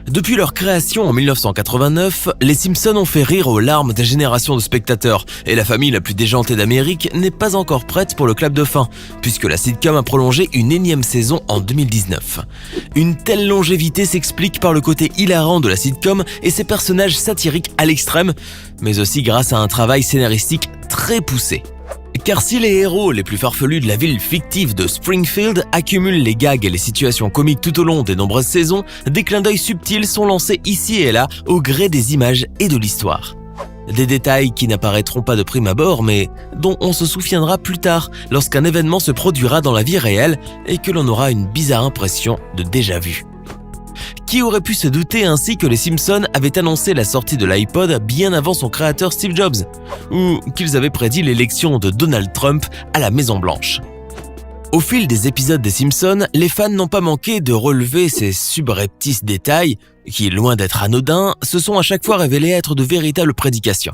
Depuis leur création en 1989, les Simpsons ont fait rire aux larmes des générations de spectateurs et la famille la plus déjantée d'Amérique n'est pas encore prête pour le clap de fin, puisque la sitcom a prolongé une énième saison en 2019. Une telle longévité s'explique par le côté hilarant de la sitcom et ses personnages satiriques à l'extrême, mais aussi grâce à un travail scénaristique très poussé. Car si les héros les plus farfelus de la ville fictive de Springfield accumulent les gags et les situations comiques tout au long des nombreuses saisons, des clins d'œil subtils sont lancés ici et là au gré des images et de l'histoire. Des détails qui n'apparaîtront pas de prime abord, mais dont on se souviendra plus tard lorsqu'un événement se produira dans la vie réelle et que l'on aura une bizarre impression de déjà-vu. Qui aurait pu se douter ainsi que les Simpsons avaient annoncé la sortie de l'iPod bien avant son créateur Steve Jobs, ou qu'ils avaient prédit l'élection de Donald Trump à la Maison-Blanche. Au fil des épisodes des Simpsons, les fans n'ont pas manqué de relever ces subreptices détails qui, loin d'être anodins, se sont à chaque fois révélés être de véritables prédications.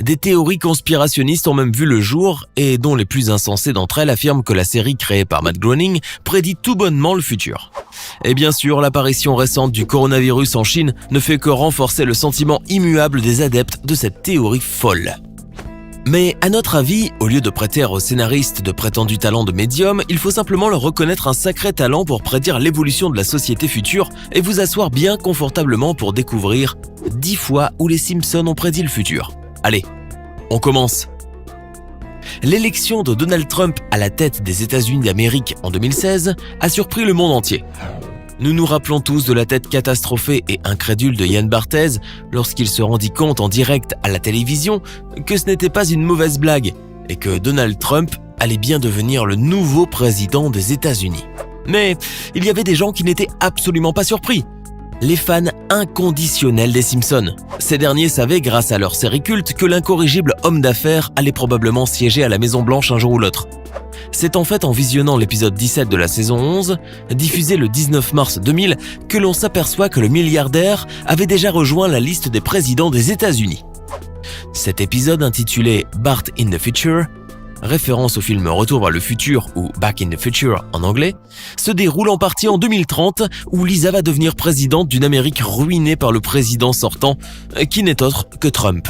Des théories conspirationnistes ont même vu le jour et dont les plus insensées d'entre elles affirment que la série créée par Matt Groening prédit tout bonnement le futur. Et bien sûr, l'apparition récente du coronavirus en Chine ne fait que renforcer le sentiment immuable des adeptes de cette théorie folle. Mais à notre avis, au lieu de prêter aux scénaristes de prétendus talents de médium, il faut simplement leur reconnaître un sacré talent pour prédire l'évolution de la société future et vous asseoir bien confortablement pour découvrir 10 fois où les Simpsons ont prédit le futur. Allez, on commence. L'élection de Donald Trump à la tête des États-Unis d'Amérique en 2016 a surpris le monde entier. Nous nous rappelons tous de la tête catastrophée et incrédule de Yann Barthès lorsqu'il se rendit compte en direct à la télévision que ce n'était pas une mauvaise blague et que Donald Trump allait bien devenir le nouveau président des États-Unis. Mais il y avait des gens qui n'étaient absolument pas surpris. Les fans inconditionnels des Simpsons. Ces derniers savaient, grâce à leur série culte, que l'incorrigible homme d'affaires allait probablement siéger à la Maison-Blanche un jour ou l'autre. C'est en fait en visionnant l'épisode 17 de la saison 11, diffusé le 19 mars 2000, que l'on s'aperçoit que le milliardaire avait déjà rejoint la liste des présidents des États-Unis. Cet épisode intitulé « Bart in the Future », référence au film Retour vers le futur ou Back in the Future en anglais, se déroule en partie en 2030 où Lisa va devenir présidente d'une Amérique ruinée par le président sortant qui n'est autre que Trump.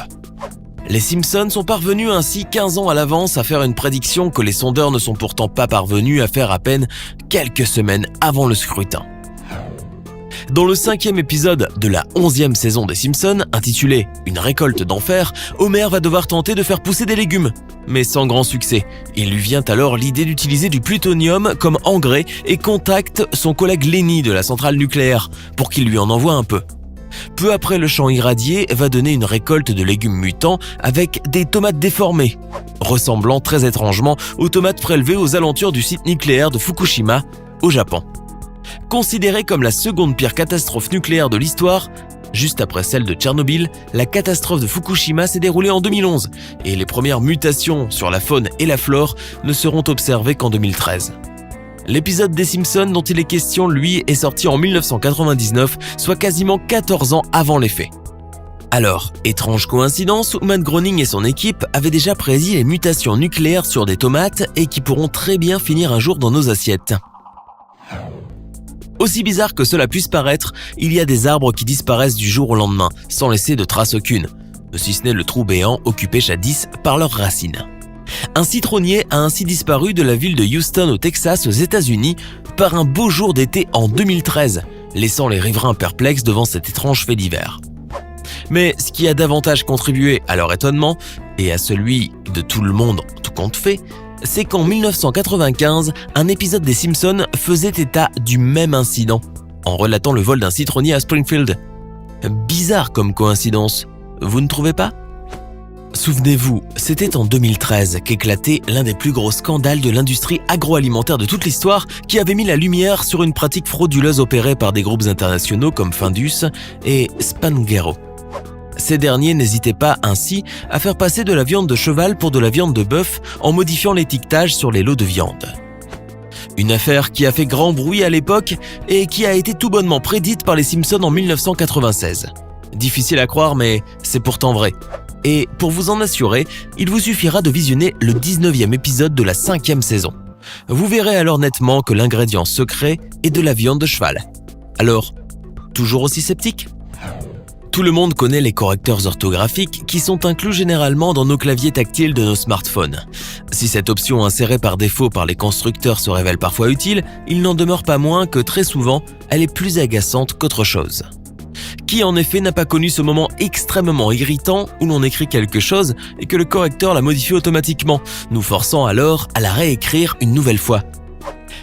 Les Simpsons sont parvenus ainsi 15 ans à l'avance à faire une prédiction que les sondeurs ne sont pourtant pas parvenus à faire à peine quelques semaines avant le scrutin. Dans le 5e épisode de la 11e saison des Simpsons, intitulé « Une récolte d'enfer », Homer va devoir tenter de faire pousser des légumes. Mais sans grand succès. Il lui vient alors l'idée d'utiliser du plutonium comme engrais et contacte son collègue Lenny de la centrale nucléaire pour qu'il lui en envoie un peu. Peu après, le champ irradié va donner une récolte de légumes mutants avec des tomates déformées, ressemblant très étrangement aux tomates prélevées aux alentours du site nucléaire de Fukushima, au Japon. Considérée comme la seconde pire catastrophe nucléaire de l'histoire, juste après celle de Tchernobyl, la catastrophe de Fukushima s'est déroulée en 2011 et les premières mutations sur la faune et la flore ne seront observées qu'en 2013. L'épisode des Simpsons dont il est question, lui, est sorti en 1999, soit quasiment 14 ans avant les faits. Alors, étrange coïncidence où Matt Groening et son équipe avaient déjà prédit les mutations nucléaires sur des tomates et qui pourront très bien finir un jour dans nos assiettes. Aussi bizarre que cela puisse paraître, il y a des arbres qui disparaissent du jour au lendemain, sans laisser de trace aucune, si ce n'est le trou béant occupé jadis par leurs racines. Un citronnier a ainsi disparu de la ville de Houston au Texas aux États-Unis par un beau jour d'été en 2013, laissant les riverains perplexes devant cet étrange fait divers. Mais ce qui a davantage contribué à leur étonnement, et à celui de tout le monde tout compte fait, c'est qu'en 1995, un épisode des Simpsons faisait état du même incident, en relatant le vol d'un citronnier à Springfield. Bizarre comme coïncidence, vous ne trouvez pas ? Souvenez-vous, c'était en 2013 qu'éclatait l'un des plus gros scandales de l'industrie agroalimentaire de toute l'histoire qui avait mis la lumière sur une pratique frauduleuse opérée par des groupes internationaux comme Findus et Spanghero. Ces derniers n'hésitaient pas ainsi à faire passer de la viande de cheval pour de la viande de bœuf en modifiant l'étiquetage sur les lots de viande. Une affaire qui a fait grand bruit à l'époque et qui a été tout bonnement prédite par les Simpsons en 1996. Difficile à croire, mais c'est pourtant vrai. Et pour vous en assurer, il vous suffira de visionner le 19e épisode de la 5e saison. Vous verrez alors nettement que l'ingrédient secret est de la viande de cheval. Alors, toujours aussi sceptique ? Tout le monde connaît les correcteurs orthographiques qui sont inclus généralement dans nos claviers tactiles de nos smartphones. Si cette option insérée par défaut par les constructeurs se révèle parfois utile, il n'en demeure pas moins que très souvent, elle est plus agaçante qu'autre chose. Qui en effet n'a pas connu ce moment extrêmement irritant où l'on écrit quelque chose et que le correcteur la modifie automatiquement, nous forçant alors à la réécrire une nouvelle fois.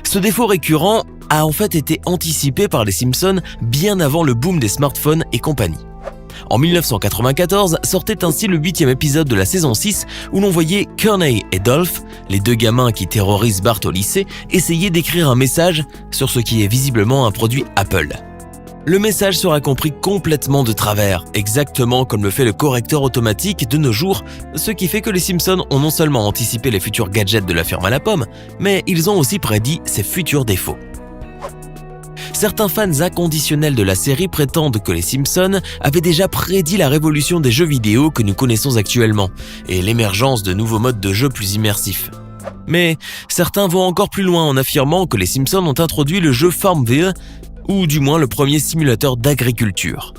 Ce défaut récurrent a en fait été anticipé par les Simpsons bien avant le boom des smartphones et compagnie. En 1994 sortait ainsi le 8e épisode de la saison 6 où l'on voyait Kearney et Dolph, les deux gamins qui terrorisent Bart au lycée, essayer d'écrire un message sur ce qui est visiblement un produit Apple. Le message sera compris complètement de travers, exactement comme le fait le correcteur automatique de nos jours, ce qui fait que les Simpsons ont non seulement anticipé les futurs gadgets de la firme à la pomme, mais ils ont aussi prédit ses futurs défauts. Certains fans inconditionnels de la série prétendent que les Simpsons avaient déjà prédit la révolution des jeux vidéo que nous connaissons actuellement et l'émergence de nouveaux modes de jeu plus immersifs. Mais certains vont encore plus loin en affirmant que les Simpsons ont introduit le jeu Farmville, ou du moins le premier simulateur d'agriculture.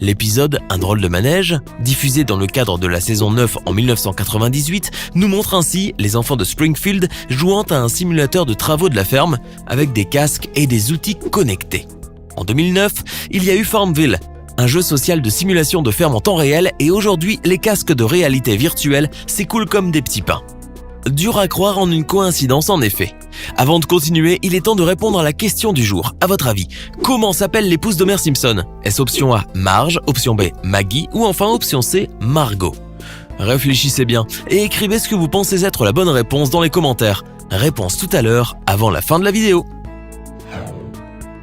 L'épisode « Un drôle de manège », diffusé dans le cadre de la saison 9 en 1998, nous montre ainsi les enfants de Springfield jouant à un simulateur de travaux de la ferme avec des casques et des outils connectés. En 2009, il y a eu Farmville, un jeu social de simulation de ferme en temps réel, et aujourd'hui, les casques de réalité virtuelle s'écoulent comme des petits pains. Dur à croire en une coïncidence en effet. Avant de continuer, il est temps de répondre à la question du jour. À votre avis, comment s'appelle l'épouse d'Homer Simpson ? Est-ce option A, Marge, option B, Maggie ou enfin option C, Margot ? Réfléchissez bien et écrivez ce que vous pensez être la bonne réponse dans les commentaires. Réponse tout à l'heure, avant la fin de la vidéo.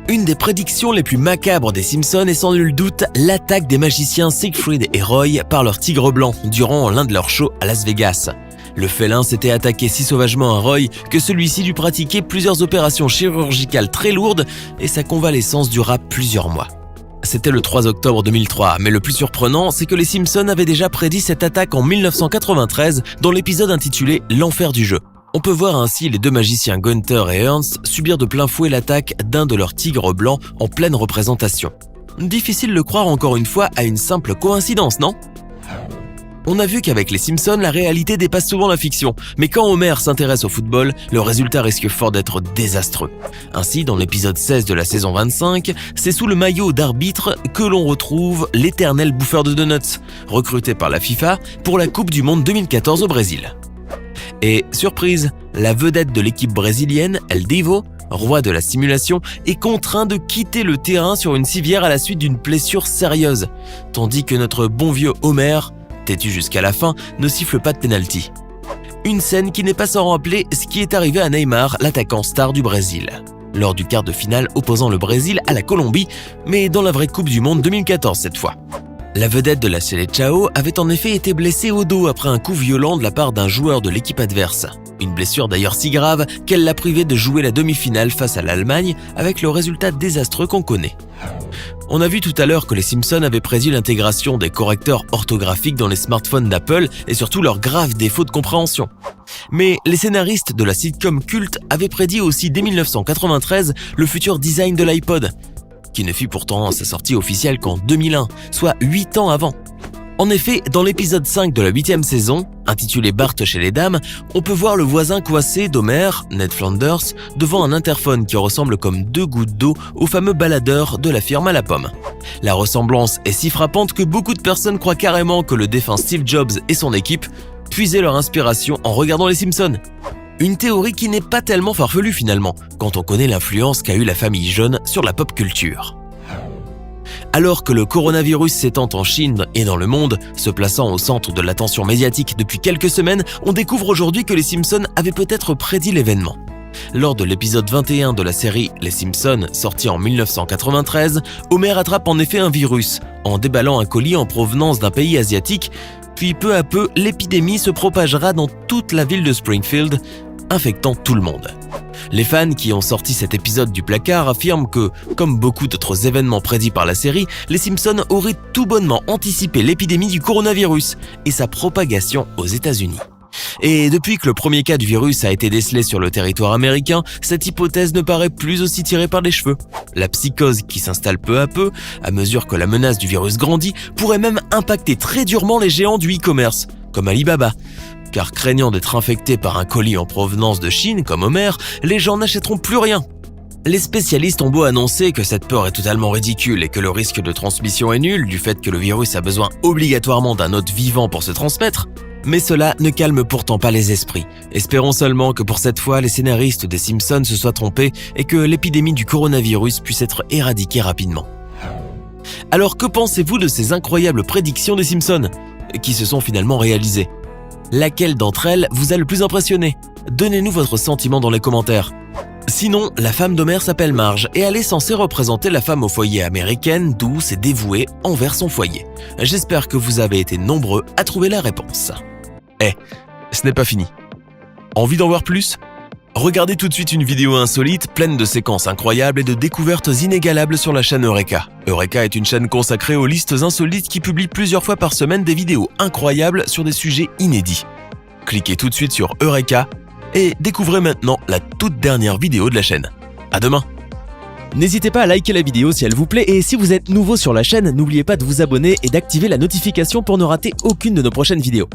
Une des prédictions les plus macabres des Simpsons est sans nul doute l'attaque des magiciens Siegfried et Roy par leur tigre blanc durant l'un de leurs shows à Las Vegas. Le félin s'était attaqué si sauvagement à Roy que celui-ci dut pratiquer plusieurs opérations chirurgicales très lourdes et sa convalescence dura plusieurs mois. C'était le 3 octobre 2003, mais le plus surprenant, c'est que les Simpsons avaient déjà prédit cette attaque en 1993 dans l'épisode intitulé « L'enfer du jeu ». On peut voir ainsi les deux magiciens Gunther et Ernst subir de plein fouet l'attaque d'un de leurs tigres blancs en pleine représentation. Difficile de croire encore une fois à une simple coïncidence, non ? On a vu qu'avec les Simpsons, la réalité dépasse souvent la fiction, mais quand Homer s'intéresse au football, le résultat risque fort d'être désastreux. Ainsi, dans l'épisode 16 de la saison 25, c'est sous le maillot d'arbitre que l'on retrouve l'éternel bouffeur de donuts, recruté par la FIFA pour la Coupe du Monde 2014 au Brésil. Et surprise, la vedette de l'équipe brésilienne, El Divo, roi de la simulation, est contraint de quitter le terrain sur une civière à la suite d'une blessure sérieuse, tandis que notre bon vieux Homer, têtu jusqu'à la fin, ne siffle pas de pénalty. Une scène qui n'est pas sans rappeler ce qui est arrivé à Neymar, l'attaquant star du Brésil, lors du quart de finale opposant le Brésil à la Colombie, mais dans la vraie Coupe du Monde 2014 cette fois. La vedette de la Seleção avait en effet été blessée au dos après un coup violent de la part d'un joueur de l'équipe adverse. Une blessure d'ailleurs si grave qu'elle l'a privé de jouer la demi-finale face à l'Allemagne avec le résultat désastreux qu'on connaît. On a vu tout à l'heure que les Simpsons avaient prédit l'intégration des correcteurs orthographiques dans les smartphones d'Apple et surtout leurs graves défauts de compréhension. Mais les scénaristes de la sitcom culte avaient prédit aussi dès 1993 le futur design de l'iPod, qui ne fit pourtant sa sortie officielle qu'en 2001, soit 8 ans avant. En effet, dans l'épisode 5 de la 8e saison, intitulé Bart chez les dames, on peut voir le voisin coincé d'Homer, Ned Flanders, devant un interphone qui ressemble comme deux gouttes d'eau au fameux baladeur de la firme à la pomme. La ressemblance est si frappante que beaucoup de personnes croient carrément que le défunt Steve Jobs et son équipe puisaient leur inspiration en regardant les Simpsons. Une théorie qui n'est pas tellement farfelue finalement, quand on connaît l'influence qu'a eu la famille Jaune sur la pop culture. Alors que le coronavirus s'étend en Chine et dans le monde, se plaçant au centre de l'attention médiatique depuis quelques semaines, on découvre aujourd'hui que les Simpsons avaient peut-être prédit l'événement. Lors de l'épisode 21 de la série Les Simpsons, sorti en 1993, Homer attrape en effet un virus, en déballant un colis en provenance d'un pays asiatique, puis peu à peu, l'épidémie se propagera dans toute la ville de Springfield, infectant tout le monde. Les fans qui ont sorti cet épisode du placard affirment que, comme beaucoup d'autres événements prédits par la série, les Simpsons auraient tout bonnement anticipé l'épidémie du coronavirus et sa propagation aux États-Unis. Et depuis que le premier cas du virus a été décelé sur le territoire américain, cette hypothèse ne paraît plus aussi tirée par les cheveux. La psychose qui s'installe peu à mesure que la menace du virus grandit, pourrait même impacter très durement les géants du e-commerce, comme Alibaba. Car craignant d'être infectés par un colis en provenance de Chine, comme Homer, les gens n'achèteront plus rien. Les spécialistes ont beau annoncer que cette peur est totalement ridicule et que le risque de transmission est nul du fait que le virus a besoin obligatoirement d'un hôte vivant pour se transmettre, mais cela ne calme pourtant pas les esprits. Espérons seulement que pour cette fois, les scénaristes des Simpsons se soient trompés et que l'épidémie du coronavirus puisse être éradiquée rapidement. Alors que pensez-vous de ces incroyables prédictions des Simpsons, qui se sont finalement réalisées? Laquelle d'entre elles vous a le plus impressionné? Donnez-nous votre sentiment dans les commentaires. Sinon, la femme d'Homer s'appelle Marge et elle est censée représenter la femme au foyer américaine, douce et dévouée envers son foyer. J'espère que vous avez été nombreux à trouver la réponse. Ce n'est pas fini. Envie d'en voir plus? Regardez tout de suite une vidéo insolite pleine de séquences incroyables et de découvertes inégalables sur la chaîne Eureka. Eureka est une chaîne consacrée aux listes insolites qui publie plusieurs fois par semaine des vidéos incroyables sur des sujets inédits. Cliquez tout de suite sur Eureka et découvrez maintenant la toute dernière vidéo de la chaîne. À demain! N'hésitez pas à liker la vidéo si elle vous plaît et si vous êtes nouveau sur la chaîne, n'oubliez pas de vous abonner et d'activer la notification pour ne rater aucune de nos prochaines vidéos.